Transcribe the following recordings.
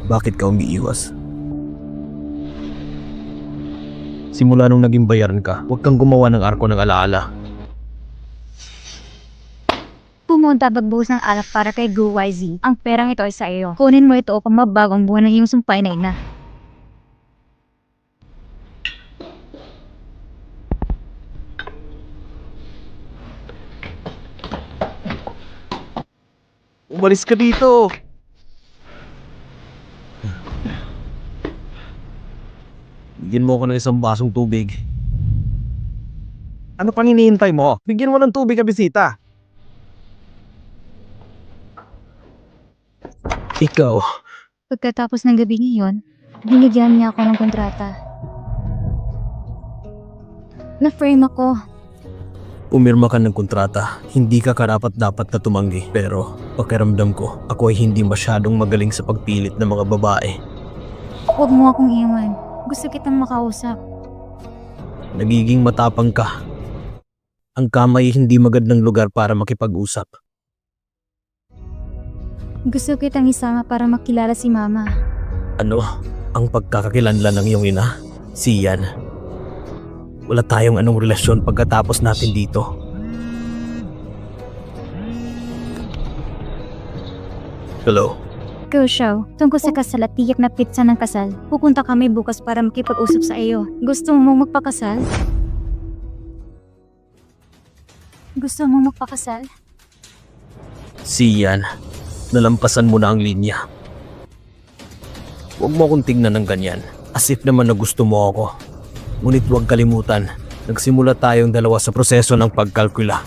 Bakit ka umiiwas? Simula nung naging bayaran ka, huwag kang gumawa ng arko ng alaala. Pumunta pagbuhos ng alak para kay Gu YZ. Ang perang ito ay sa iyo. Kunin mo ito upang mabago ang buhay ng iyong sumpay na ina. Umalis ka dito! Bigyan mo ako ng isang basong tubig. Ano pang hinihintay mo? Bigyan mo ng tubig ka bisita. Ikaw, Pagkatapos ng gabi ngayon, binigyan niya ako ng kontrata. Na-frame ako. umirma ka ng kontrata. Hindi ka karapat-dapat na tumanggi. Pero, pakiramdam ko, ako ay hindi masyadong magaling sa pagpilit ng mga babae. Huwag mo akong iwan. Gusto kitang makausap. Nagiging matapang ka. Ang kamay hindi magandang lugar para makipag-usap. Gusto kitang isama para makilala si Mama. Ano ang pagkakakilanlan ng iyong ina? Si Yan. Wala tayong anong relasyon pagkatapos natin dito. Hello? Go show. Tungkol sa kasal at tiyak na pizza ng kasal. Pupunta kami bukas para makipag-usap sa iyo. Gusto mo magpakasal? Gusto mo magpakasal? Si Yan. Nalampasan mo na ang linya. Huwag mo akong tingnan ng ganyan. As if naman na gusto mo ako. Ngunit huwag kalimutan, nagsimula tayong dalawa sa proseso ng pagkalkula.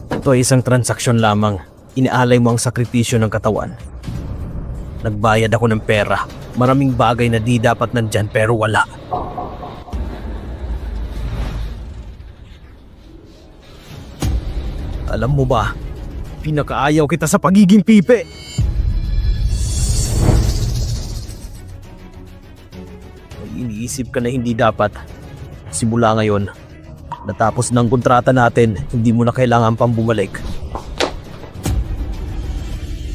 Ito ay isang transaksyon lamang. Inaalay mo ang sakripisyo ng katawan. Nagbayad ako ng pera. Maraming bagay na di dapat nandyan pero wala. Alam mo ba, pinakaayaw kita sa pagiging pipe. May iniisip ka na hindi dapat. Simula ngayon, natapos ng kontrata natin, hindi mo na kailangan pang bumalik.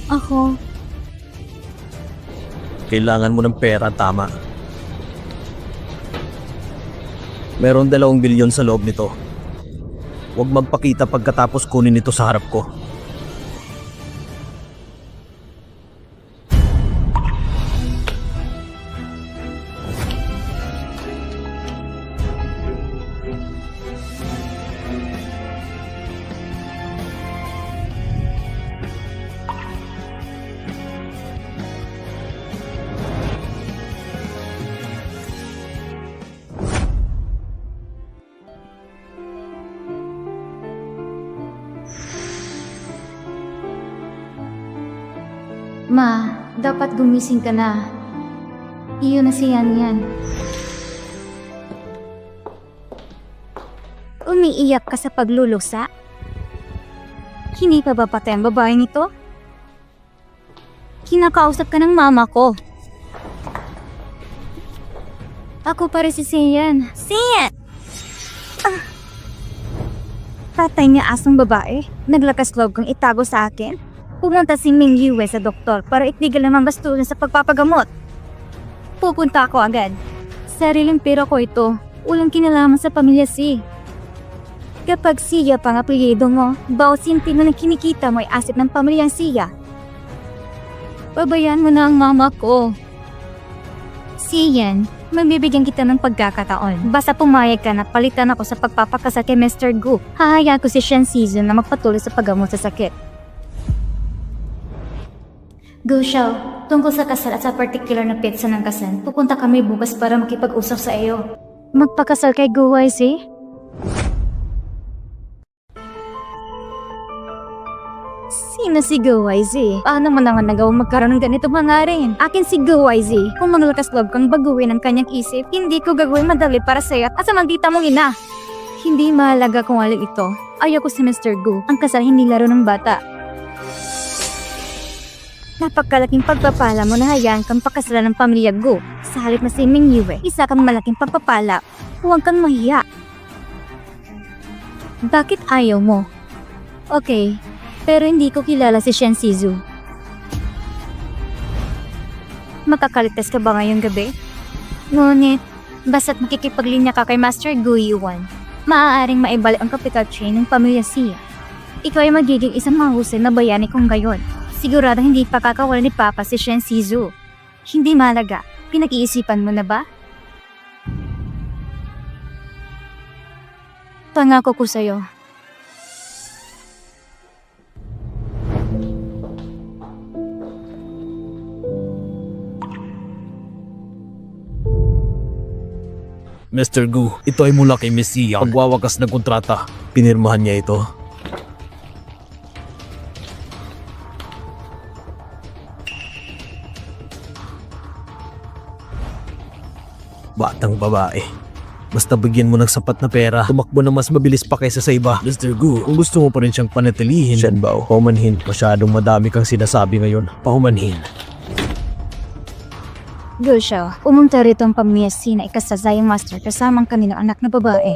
Ako, Kailangan mo ng pera, tama. Meron 2 bilyon sa loob nito. Huwag magpakita pagkatapos kunin ito sa harap ko. Ma, dapat gumising ka na. Iyon na si Yan. Umiiyak ka sa paglulusa? Hindi pa ba patay ang babaeng ito? Kinakausap ka ng mama ko. Ako pa rin si Sian. Sian! Patay niya asong babae? Naglakas loob kang itago sa akin? Pumunta si Ming Yue sa doktor para itigil naman gastusin sa pagpapagamot. Pupunta ako agad. Sariling pera ko ito. Walang kinalaman sa pamilya Si. Kapag Siya pang apelyido mo, bawat sintimo ng kinikita mo ay asset ng pamilyang Siya. Pabayaan mo na ang mama ko. Siyan, magbibigyan kita ng pagkakataon. Basta pumayag ka na palitan ako sa pagpapakasal kay Mr. Gu. Hahayaan ko si Shen Season na magpatuloy sa paggamot sa sakit. Go Xiao, tungkol sa kasal at sa particular na pizza ng kasal, pupunta kami bukas para makipag-usap sa iyo. Magpakasal kay Gu YZ? Sino si Gu YZ? Paano mo naman nagawang magkaroon ng ganito hangarin? Akin si Gu YZ. Kung maglakas loob kang baguhin ang kanyang isip, hindi ko gagawin madali para sa'yo at sa maldita mong ina. Hindi mahalaga kung alin ito. Ayoko si Mr. Gu. Ang kasal hindi laro ng bata. Napakalaking pagpapala mo na hayaan kang pakasalan ng pamilya Gu. Sa halip na si Ming Yue, isa kang malaking pagpapala. Huwag kang mahiya. Bakit ayaw mo? Okay, pero hindi ko kilala si Shen Shizu. Makakalitas ka ba ngayong gabi? Ngunit, basta't makikipaglinya ka kay Master Gu Yuan, maaaring maibalik ang capital chain ng pamilya Xia. Ikaw ay magiging isang mahusay na bayani kung gayon. Sigurado hindi pakakawala ni Papa si Shen Shizu. Hindi malaga. Pinag-iisipan mo na ba? Pangako ko sa'yo. Mr. Gu, ito ay mula kay Miss Xia. Pagwawakas ng kontrata, pinirmahan niya ito. Batang babae. Basta bigyan mo ng sapat na pera, tumakbo na mas mabilis pa kaysa sa iba. Mr. Gu, kung gusto mo pa rin siyang panatilihin, Shenbao, pahumanhin. Masyadong madami kang sinasabi ngayon. Pahumanhin. Gu Shao, umunta rito ang pamilya Xia na ikasasayang master kasama ang kanilang anak na babae.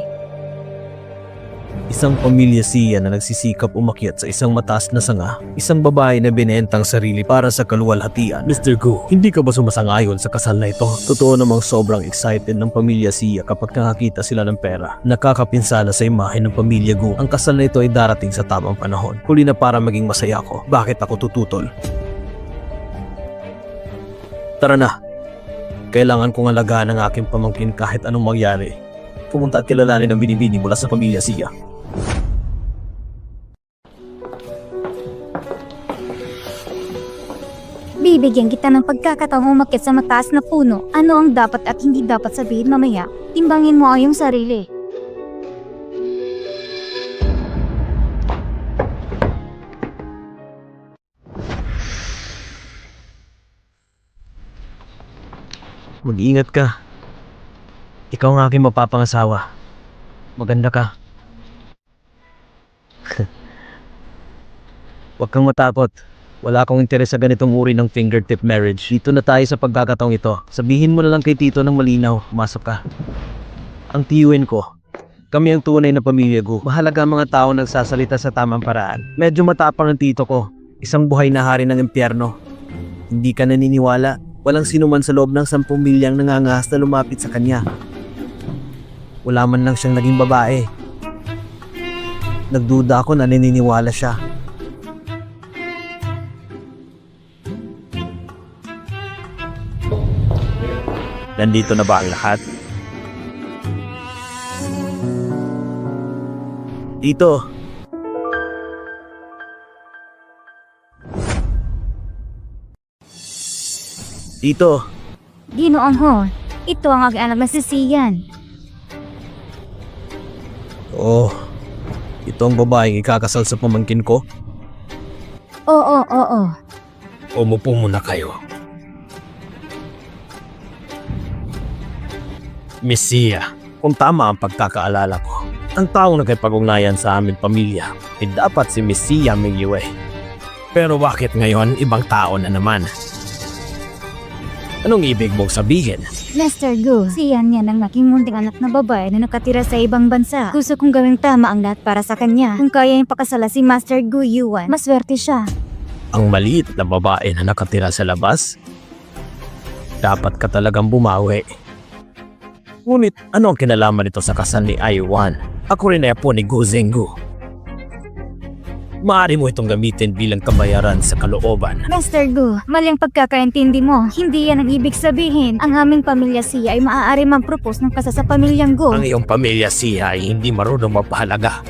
Isang pamilya Xia na nagsisikap umakyat sa isang mataas na sanga. Isang babae na binentang sarili para sa kaluwalhatian. Mr. Gu, hindi ka ba sumasangayon sa kasal na ito? Totoo namang sobrang excited ng pamilya Xia kapag nakakita sila ng pera. Nakakapinsala sa imahe ng pamilya Gu. Ang kasal na ito ay darating sa tamang panahon. Huli na para maging masaya ako. Bakit ako tututol? Tara na. Kailangan kong alagaan ang aking pamangkin kahit anong mangyari. Pumunta at kilalanin ang binibini mula sa pamilya Xia. Bibigyan kita ng pagkakataong umakyat sa mataas na puno. Ano ang dapat at hindi dapat sabihin mamaya? Timbangin mo ang iyong sarili. Mag-iingat ka. Ikaw ang aking mapapangasawa. Maganda ka. Huwag kang matakot. Wala akong interes sa ganitong uri ng fingertip marriage. Dito na tayo sa pagkakataong ito. Sabihin mo na lang kay Tito ng malinaw. Masok ka. Ang tiyuin ko. Kami ang tunay na pamilya Gu. Mahalaga ang mga tao nagsasalita sa tamang paraan. Medyo matapang ang tito ko. Isang buhay na hari ng impyerno. Hindi ka naniniwala. Walang sinuman sa loob ng 10 milyang nangangahas na lumapit sa kanya. Wala man lang siyang naging babae. Nagduda ako na naniniwala siya. Nandito na ba ang lahat? Dito. Dito. Ginoong Ho, ito ang anak na si Xian. Oh, ito ang babaeng ikakasal sa pamangkin ko? Oo. Umupo muna kayo. Miss Xia, kung tama ang pagkakaalala ko, ang taong nakipag-ugnayan sa aming pamilya ay dapat si Miss Xia Mingyue. Pero bakit ngayon ibang tao na naman? Anong ibig mong sabihin? Mr. Gu, Xian yan ang aking munting anak na babae na nakatira sa ibang bansa. Gusto kong gawing tama ang lahat para sa kanya. Kung kaya yung pakasala si Master Gu Yuan, maswerte siya. Ang maliit na babae na nakatira sa labas? Dapat ka talagang bumawi. Ngunit ano ang kinalaman nito sa kasal ni Aiwan? Ako rin ay apo ni Gu Zenggu. Maaari mo itong gamitin bilang kabayaran sa kalooban. Mr. Gu, mali ang pagkakaintindi mo. Hindi yan ang ibig sabihin. Ang aming pamilya Xia ay maaari man-propose ng kasal sa pamilyang Gu. Ang iyong pamilya Xia ay hindi marunong mapahalaga.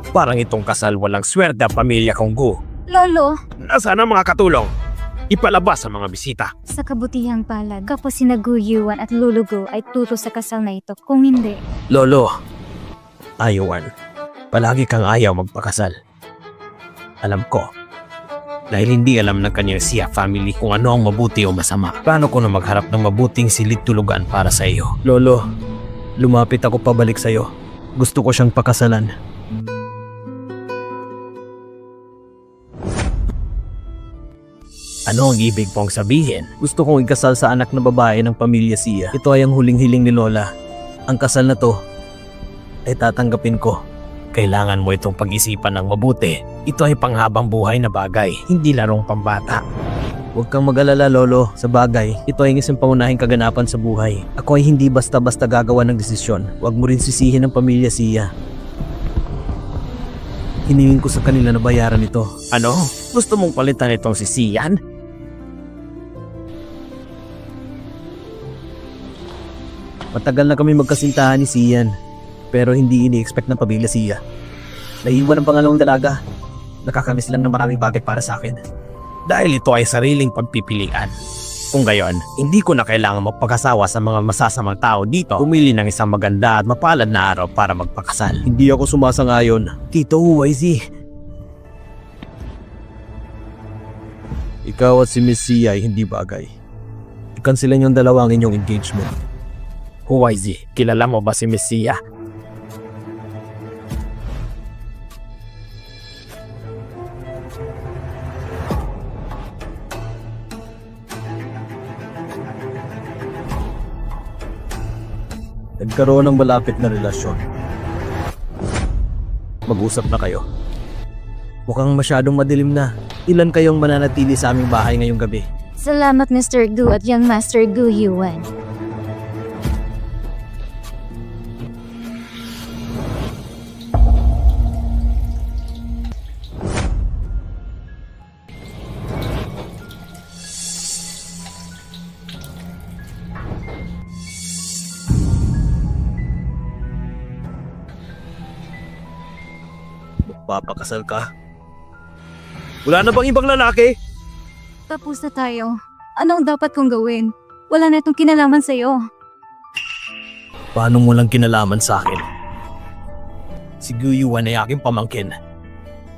Parang itong kasal walang swerte ang pamilya kong Gu. Lolo, Nasaan ang mga katulong? Ipalabas ang mga bisita. sa kabutihang palad, kapos sina Gu Yuan at Lulu Gu ay tuto sa kasal na ito. Kung hindi, Lolo, Aiwan, palagi kang ayaw magpakasal. Alam ko, dahil hindi alam ng kanyang Xia family kung ano ang mabuti o masama. Paano ko na magharap ng mabuting silid-tulugan para sa iyo? Lolo, lumapit ako pabalik sa iyo. Gusto ko siyang pakasalan. Ano ang ibig mong sabihin? Gusto kong ikasal sa anak na babae ng pamilya Xia. Ito ay ang huling hiling ni Lola. Ang kasal na to ay tatanggapin ko. Kailangan mo itong pag-isipan ng mabuti. Ito ay panghabang buhay na bagay, hindi larong pambata. Huwag kang mag-alala, Lolo. Sa bagay, ito ay isang pangunahing kaganapan sa buhay. Ako ay hindi basta-basta gagawa ng desisyon. Huwag mo rin sisihin ang pamilya Sia. Hiningin ko sa kanila na bayaran ito. Ano? Gusto mong palitan itong si Sian? Matagal na kami magkasintahan ni Sian, pero hindi ini-expect ng pamilya Sia. Naiwan ang pangalawang dalaga. Nakakamiss lang ng maraming bagay para sa akin. Dahil ito ay sariling pagpipilian. Kung gayon, hindi ko na kailangan magpakasawa sa mga masasamang tao dito. Pumili ng isang maganda at mapalad na araw para magpakasal. Hindi ako sumasangayon. Tito YZ. Ikaw at si Miss Sia ay hindi bagay. Ikansilan yung dalawang inyong engagement. YZ, kilala mo ba si Miss Sia? Nagkaroon ng malapit na relasyon. Mag-usap na kayo. Mukhang masyadong madilim na. Ilan kayong mananatili sa aming bahay ngayong gabi? Salamat Mr. Gu at Young Master Gu Yuan. Papakasal ka? Wala na bang ibang lalaki? Tapos na tayo. Anong dapat kong gawin? Wala na itong kinalaman sa'yo. Paano mo lang kinalaman sa akin? Si Guyuan ay aking pamangkin.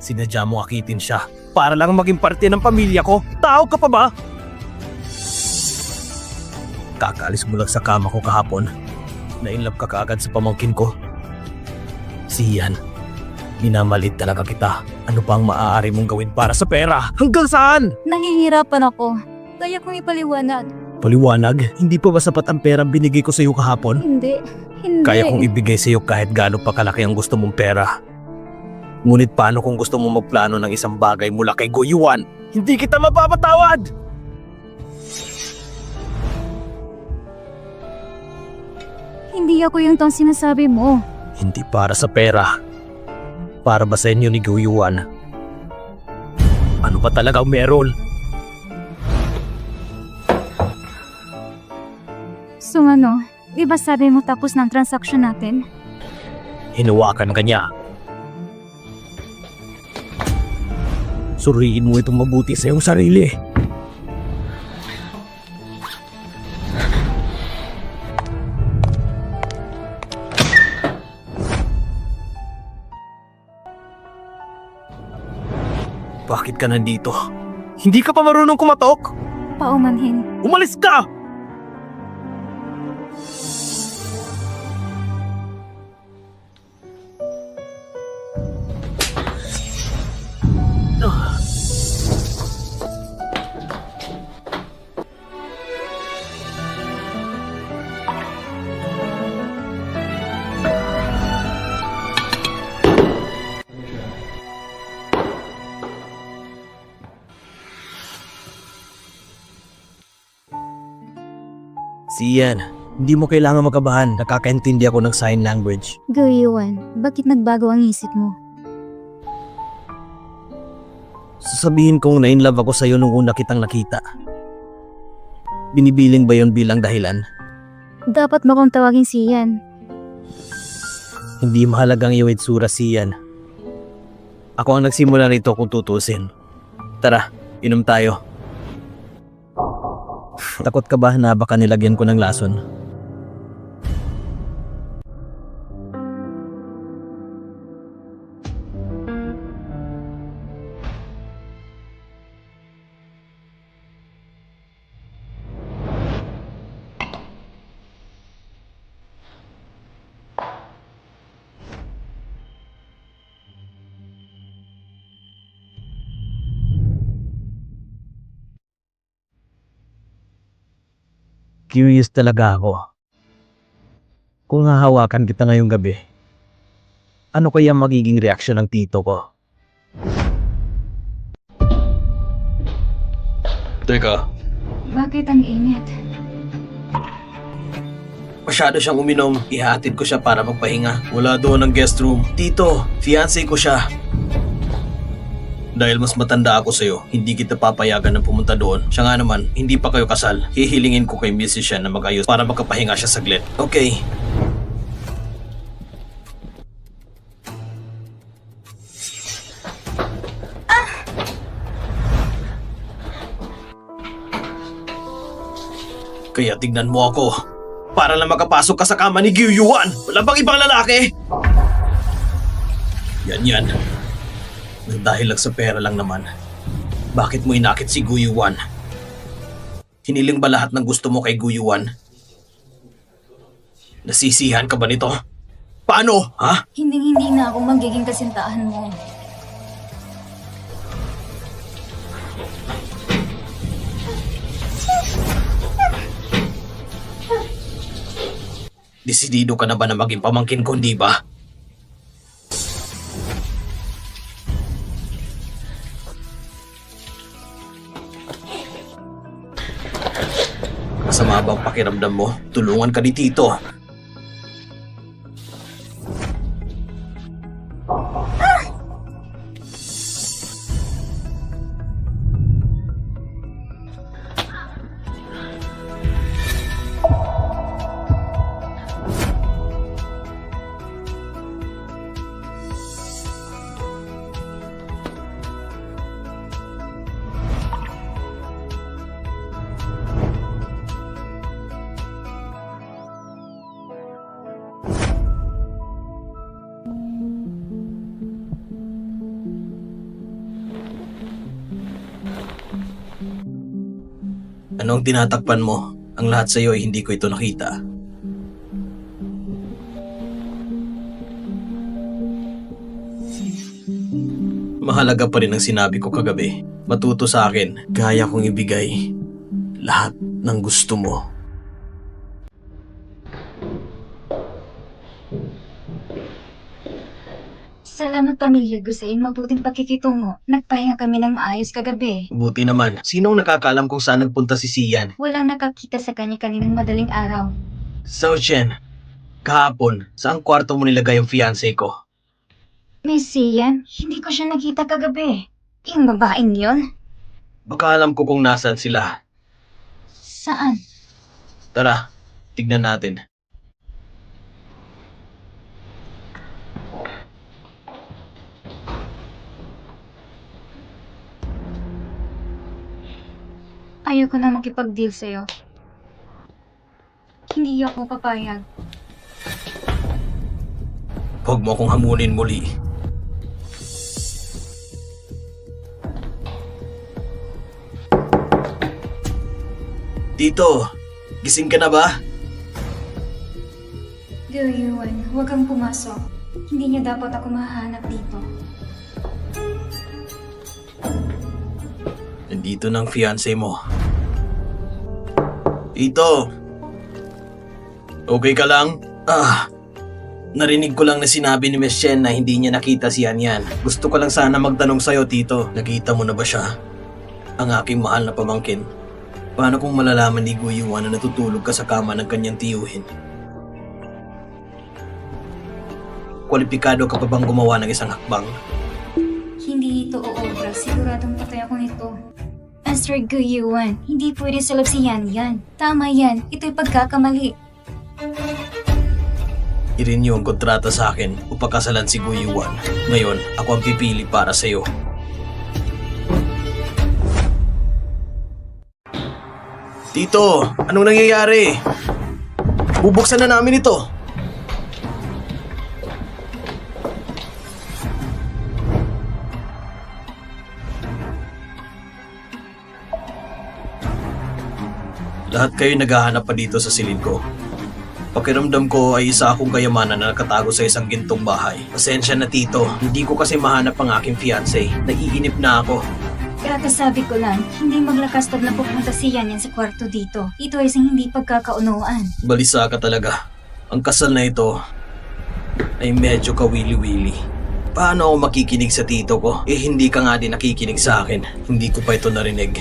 Sinadya mo akitin siya para lang maging parte ng pamilya ko. Tao ka pa ba? Kakaalis mo lang sa kama ko kahapon. Nainlove ka kaagad sa pamangkin ko. Siyan, minamalit talaga kita. Ano pa ang maaari mong gawin para sa pera? Hanggang saan? Nahihirapan ako. Kaya kong ipaliwanag. Paliwanag? Hindi pa ba sapat ang pera binigay ko sa iyo kahapon? Hindi. Kaya kong ibigay sa iyo kahit gaano pa kalaki ang gusto mong pera. Ngunit paano kung gusto mong magplano ng isang bagay mula kay Guyuan? Hindi kita mapapatawad! Hindi ako yung tong sinasabi mo. Hindi para sa pera. Para ba sa inyo ni Guyuan? Ano ba talaga ang meron? So ano, di ba sabi mo tapos ng transaction natin? Hinawakan ka niya. Suriin mo itong mabuti sa iyong sarili. Bakit ka nandito? Hindi ka pa marunong kumatok? Paumanhin. Umalis ka! Siyan, hindi mo kailangan makabahan. Nakakaintindi ako ng sign language. Guyuan, bakit nagbago ang isip mo? Sasabihin kong na-inlove ako sa'yo nung una kitang nakita. Binibiling ba yon bilang dahilan? Dapat mo kong tawagin siyan. Hindi mahalagang iyo itsura, Siyan. Ako ang nagsimula nito kung tutusin. Tara, inom tayo. Takot ka ba na baka nilagyan ko ng lason? Curious talaga ako. Kung hahawakan kita ngayong gabi, ano kaya magiging reaksyon ng tito ko? Teka, Bakit ang init? masyado siyang uminom. Ihatid ko siya para magpahinga. Wala doon ang guest room. Tito, fiancé ko siya. Dahil mas matanda ako sa'yo, hindi kita papayagan na pumunta doon. Siya nga naman, hindi pa kayo kasal. Hihilingin ko kay Mrs. siya na mag-ayos para magkapahinga siya saglit. Okay. Kaya tignan mo ako. Para lang makapasok ka sa kama ni Gyu Yuan. Wala bang ibang lalaki? Yan. Nang dahil lang sa pera lang naman. Bakit mo inakit si Gyu Yuan? Hiniling ba lahat ng gusto mo kay Gyu Yuan? Nasisihan ka ba nito? Paano, ha? Hindi na ako magiging kasintahan mo. Desidido ka na ba na maging pamangkin ko, di ba? Masama bang pakiramdam mo? Tulungan ka ni Tito. Anong tinatakpan mo? Ang lahat sa'yo ay hindi ko ito nakita. Mahalaga pa rin ang sinabi ko kagabi. Matuto sa akin, kaya kong ibigay lahat ng gusto mo. Salamat pamilya Gusain, mabuting pakikitungo. Nagpahinga kami ng maayos kagabi. Buti naman, sinong nakakaalam kung saan nagpunta si Sian? Walang nakakita sa kanya kaninang madaling araw. So Chen, kahapon, saan kwarto mo nilagay ang fiancé ko? Miss Sian, hindi ko siya nakita kagabi. Yung babaeng yon? Baka alam ko kung nasaan sila. Saan? Tara, tignan natin. Ayoko na makipag-deal sa'yo. Hindi ako papayag. Huwag mo akong hamunin muli. Tito, gising ka na ba? Guyuan, huwag kang pumasok. Hindi niya dapat ako mahanap dito. Nandito ng fiancé mo. Tito! Okay ka lang? Narinig ko lang na sinabi ni Miss Chen na hindi niya nakita si Yan. Gusto ko lang sana magtanong sa'yo, Tito. Nakita mo na ba siya? Ang aking mahal na pamangkin. Paano kung malalaman ni Guyuan na natutulog ka sa kama ng kanyang tiyuhin? Kwalipikado ka pa bang gumawa ng isang hakbang? Hindi ito oobra. Siguradong patay ako nito. Master Guyuan, hindi pwede sa loob si Yan. Tama yan. Ito'y pagkakamali. I-renew ang kontrata sa akin o pagkasalan si Guyuan. Ngayon, ako ang pipili para sa'yo. Tito, anong nangyayari? Bubuksan na namin ito. Lahat kayo naghahanap pa dito sa silid ko. Pakiramdam ko ay isa akong kayamanan na nakatago sa isang gintong bahay. Pasensya na Tito, hindi ko kasi mahanap ang aking fiancé. Naiinip na ako. Kakasabi ko lang, hindi maglakastad na pupunta si Yan sa kwarto dito. Ito ay isang hindi pagkakaunawaan. Balisa ka talaga. Ang kasal na ito ay medyo kawili-wili. Paano ako makikinig sa tito ko? Hindi ka nga din nakikinig sa akin. Hindi ko pa ito narinig.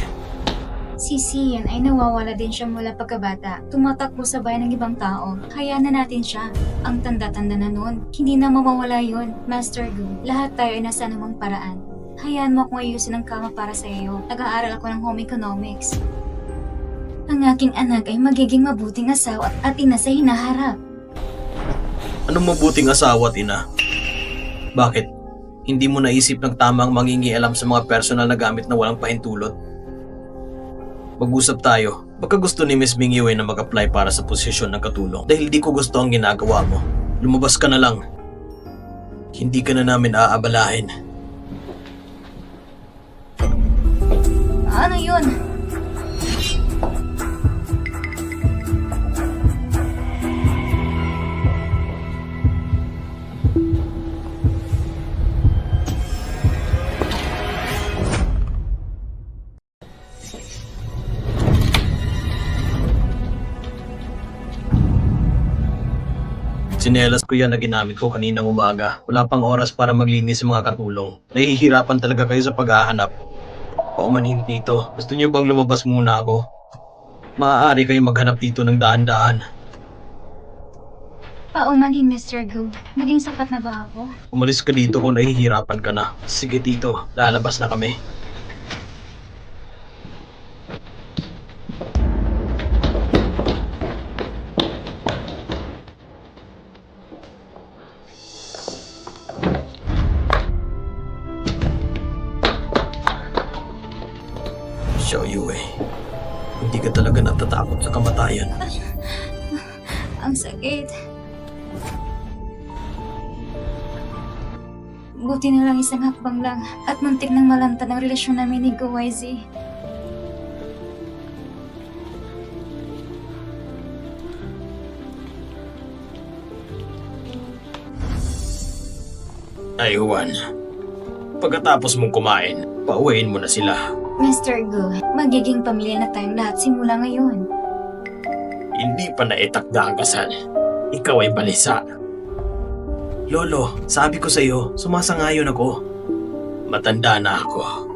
Si Sian ay nawawala din siya mula pagkabata. Tumatakbo sa bayan ng ibang tao. Hayaan na natin siya. Ang tanda-tanda na nun. Hindi na mawawala yun. Master Gu, lahat tayo ay nasa anumang paraan. Hayaan mo akong ayusin ang kama para sa iyo. Nag-aaral ako ng home economics. Ang aking anak ay magiging mabuting asawa at ina sa hinaharap. Anong mabuting asawa at ina? Bakit? Hindi mo naisip ng tamang mangingialam sa mga personal na gamit na walang pahintulot? Mag-usap tayo. Baka gusto ni Miss Ming Yue na mag-apply para sa posisyon ng katulong. Dahil di ko gusto ang ginagawa mo. Lumabas ka na lang. Hindi ka na namin aabalahin. Ano yun? Sinelas ko yan na ginamit ko kaninang umaga. Wala pang oras para maglinis sa mga katulong. Nahihirapan talaga kayo sa paghahanap. Paumanhin dito. Gusto niyo bang lumabas muna ako? Maaari kayo maghanap dito ng daan-daan. Paumanhin, Mr. Gu. Naging sapat na ba ako? Umalis ka dito kung nahihirapan ka na. Sige tito, lalabas na kami. Xiao Yue, hindi ka talaga natatakot sa kamatayan. Ang sakit. Buti na lang isang hakbang lang at muntik nang malantad ang relasyon namin ni Gu YZ. Ay Juan, pagkatapos mong kumain, pauwiin mo na sila. Mr. Gu, magiging pamilya na tayong lahat simula ngayon. Hindi pa naitakda ang kasal. Ikaw ay balisa. Lolo, sabi ko sa iyo, sumasangayon ako. Matanda na ako.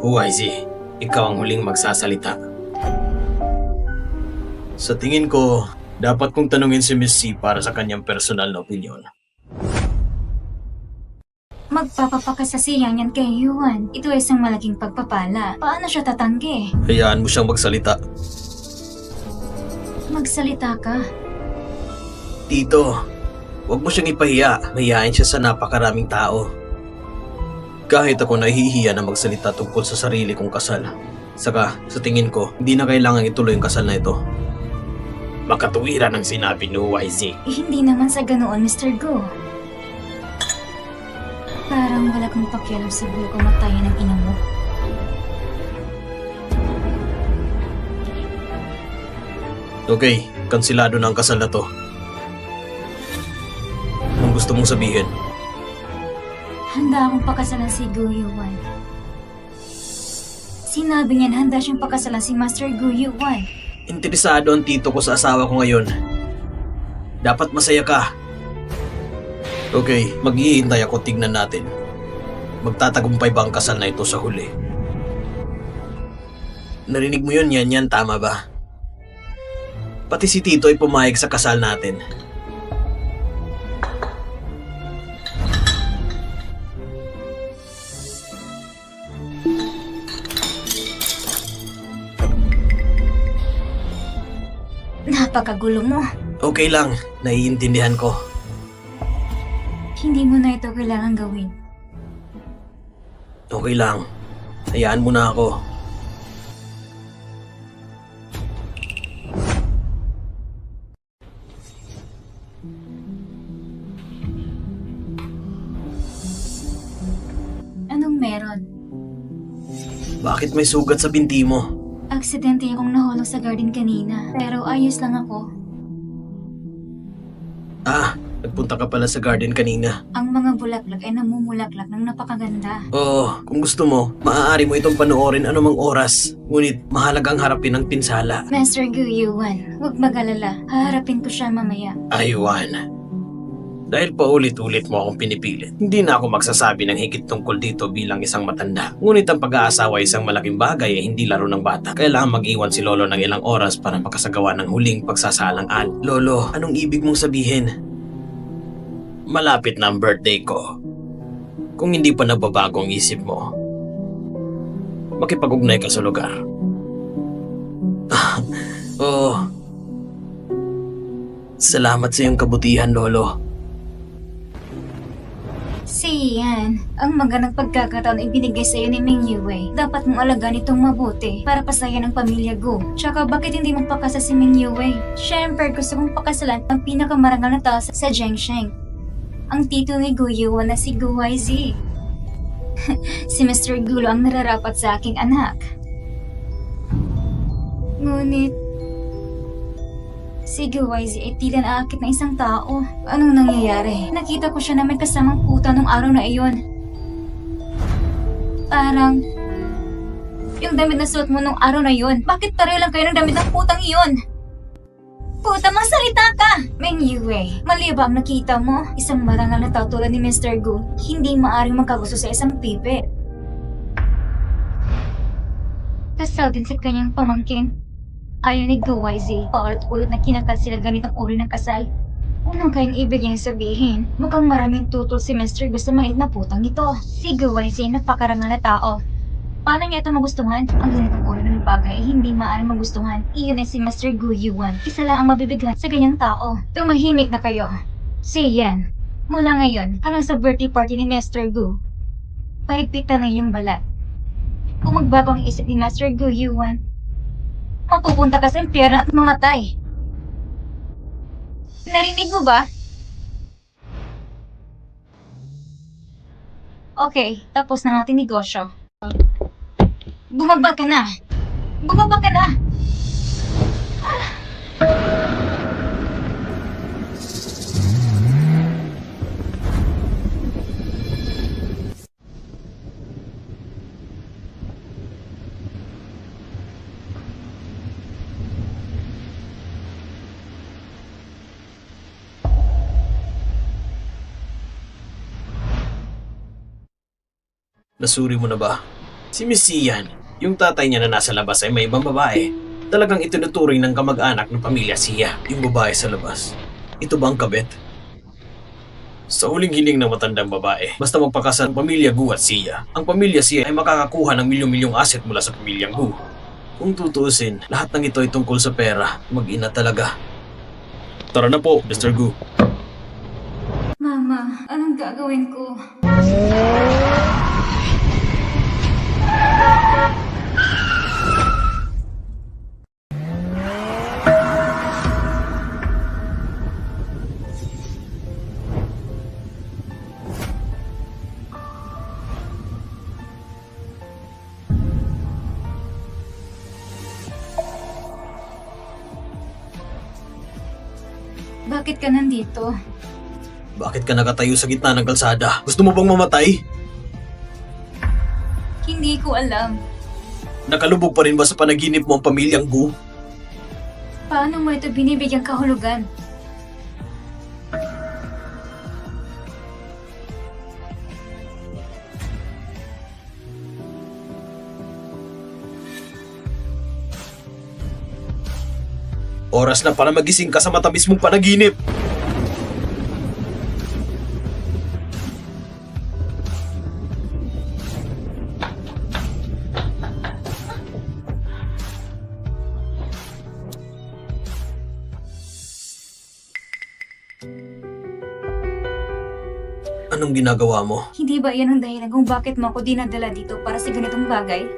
YZ, ikaw ang huling magsasalita. Sa tingin ko, dapat kong tanungin si Miss C para sa kanyang personal na opinion. Magpapapakasasiyan yan kay Yuan. Ito ay isang malaking pagpapala. Paano siya tatanggi? Hayaan mo siyang magsalita. Magsalita ka. Tito, huwag mo siyang ipahiya. Mahihain siya sa napakaraming tao. Kahit ako nahihiya na magsalita tungkol sa sarili kong kasal. Saka, sa tingin ko, hindi na kailangan ituloy ang kasal na ito. Makatuwiran ang sinabi ni YZ. Hindi naman sa ganoon, Mr. Gu. Parang wala kang pakialam sa buhay kamatayan ng ina mo. Okay, kansilado na ang kasal na to. Anong gusto mong sabihin? Handa akong pakasalan si Gu Yuan. Sinabi niyan handa siyang pakasalan si Master Gu Yuan. Interesado ang tito ko sa asawa ko ngayon. Dapat masaya ka. Okay, maghihintay ako, tignan natin. Magtatagumpay ba ang kasal na ito sa huli? Narinig mo yun, yan, tama ba? Pati si Tito ay pumayag sa kasal natin. Napakagulo mo. Okay lang, naiintindihan ko. Hindi mo na ito kailangan gawin. Okay lang, hayaan mo na ako. Anong meron? Bakit may sugat sa binti mo? Aksidente akong nahulog sa garden kanina. Pero ayos lang ako. Nagpunta ka pala sa garden kanina. Ang mga bulaklak ay namumulaklak ng napakaganda. Oo, kung gusto mo, maaari mo itong panoorin anumang oras. Ngunit mahalagang harapin ang pinsala. Master Gu Yuan, huwag mag-alala. Haharapin ko siya mamaya. Aywan. Dahil paulit-ulit mo akong pinipilit, hindi na ako magsasabi ng higit tungkol dito bilang isang matanda. Ngunit ang pag-aasawa ay isang malaking bagay ay hindi laro ng bata. Kailangan mag-iwan si Lolo ng ilang oras para makasagawa ng huling pagsasalang-al. Lolo, anong ibig mong sabihin? Malapit na ang birthday ko. Kung hindi pa nababago ang isip mo, makipag-ugnay ka sa lugar. Oh, salamat sa iyong kabutihan, Lolo. Si Yan, ang magandang pagkakataon ay binigay sa'yo ni Ming Yue. Dapat mong alagaan itong mabuti para pasaya ng pamilya Gu. Tsaka bakit hindi mo pakasa si Ming Yue? Siyempre gusto kong pakasalan ang pinakamarangal na tao sa Zhengsheng. Ang tito ni Gu Yuan na si Gu YZ. Si Mr. Gulo ang nararapat sa aking anak. Ngunit, si Gu YZ ay tila naakit na isang tao. Anong nangyayari? Nakita ko siya na may kasamang puta nung araw na iyon. Parang, yung damit na suot mo nung araw na iyon, bakit pareho lang kayo ng damit ng putang iyon? Puta, masalita ka! Meng Yue, mali ba ang nakita mo? Isang marangal na tao tulad ni Mr. Gu, hindi maaaring magkagusto sa isang pipe. Kasal din sa kanyang pamangkin. Ayon ni Gu YZ, paulit-ulit na kinakal sila ganitong uri ng kasal. Unang kayang ibig niyang sabihin, mukhang maraming tutol si Mr. Gu sa mait na putang ito. Si Gu YZ napakarangal na tao. Paano niya ito magustuhan? Ang ganitong uri ng bagay ay hindi maaaring magustuhan. Iyon ay si Mr. Gu Yuan. Isa lang ang mabibigla sa ganyang tao. Tumahimik na kayo. Si Yan, mula ngayon, hanggang sa birthday party ni Mr. Gu, pahigpit na iyong balat. Kung magbago ang isip ni Mr. Gu Yuan, mapupunta ka sa impyerno at mamatay. Narinig mo ba? Okay, tapos na natin negosyo. Bumaba ka na! Bumaba ka na! Nasuri mo na ba? Si Miss Sian, yung tatay niya na nasa labas ay may ibang babae. Talagang itinuturing ng kamag-anak ng pamilya Sia, yung babae sa labas. Ito ba ang kabit? Sa huling hiling ng matandang babae, basta magpakasal ang pamilya Gu at Sia, ang pamilya Sia ay makakakuha ng milyong-milyong asset mula sa pamilyang Gu. Kung tutuusin, lahat ng ito ay tungkol sa pera. Mag-ina talaga. Tara na po, Mr. Gu. Mama, anong gagawin ko? Bakit ka nandito? Bakit ka nakatayo sa gitna ng kalsada? Gusto mo bang mamatay? Hindi ko alam. Nakalubog pa rin ba sa panaginip mo ang pamilyang Gu? Paano mo ito binibigyang kahulugan? Oras na para magising ka sa matamis mong panaginip. Anong ginagawa mo? Hindi ba yan ang dahilan kung bakit mo ako dinadala dito para sa ganitong bagay?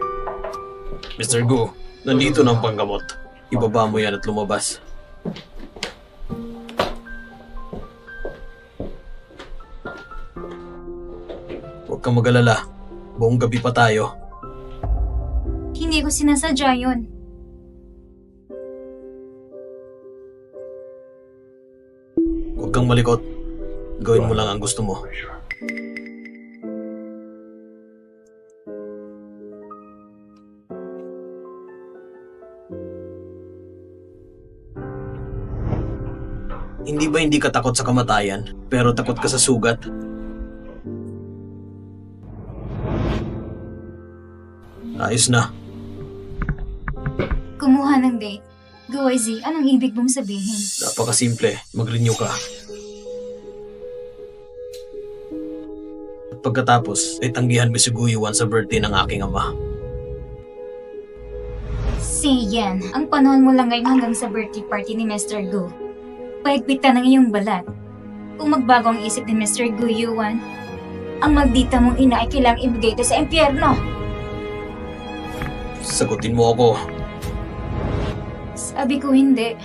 Mr. Gu, nandito na ang panggamot. Ibaba mo yan at lumabas. Huwag kang mag-alala. Buong gabi pa tayo. Hindi ko sinasadya yun. Huwag kang malikot. Gawin mo lang ang gusto mo. Hindi ba hindi ka takot sa kamatayan, pero takot ka sa sugat? Ayos na. Kumuha ng date. Go, YZ, anong ibig mong sabihin? Napakasimple. Mag-renew ka. At pagkatapos, ay tanggihan mo si Guyuan sa birthday ng aking ama. Si Yan, ang panahon mo lang ngayon hanggang sa birthday party ni Mr. Gu. Paigpitan ng iyong balat. Kung magbago ang isip ni Mr. Gu Yuan, ang magdita mong ina ay kailangang ibigay ito sa impyerno. Sagutin mo ako. Sabi ko hindi.